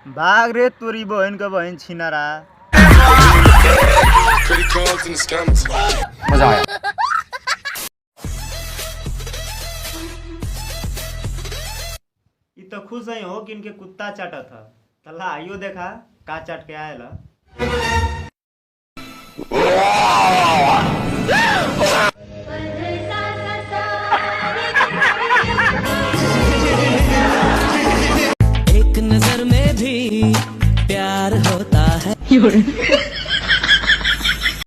भाग रे तोरी बहन का बहन छिनारा। मजा आया। ये तो खुश है हो कि इनके कुत्ता चाटा था। तल्ला आइयो देखा का चाट के आएला। एक नजर में भी प्यार होता है।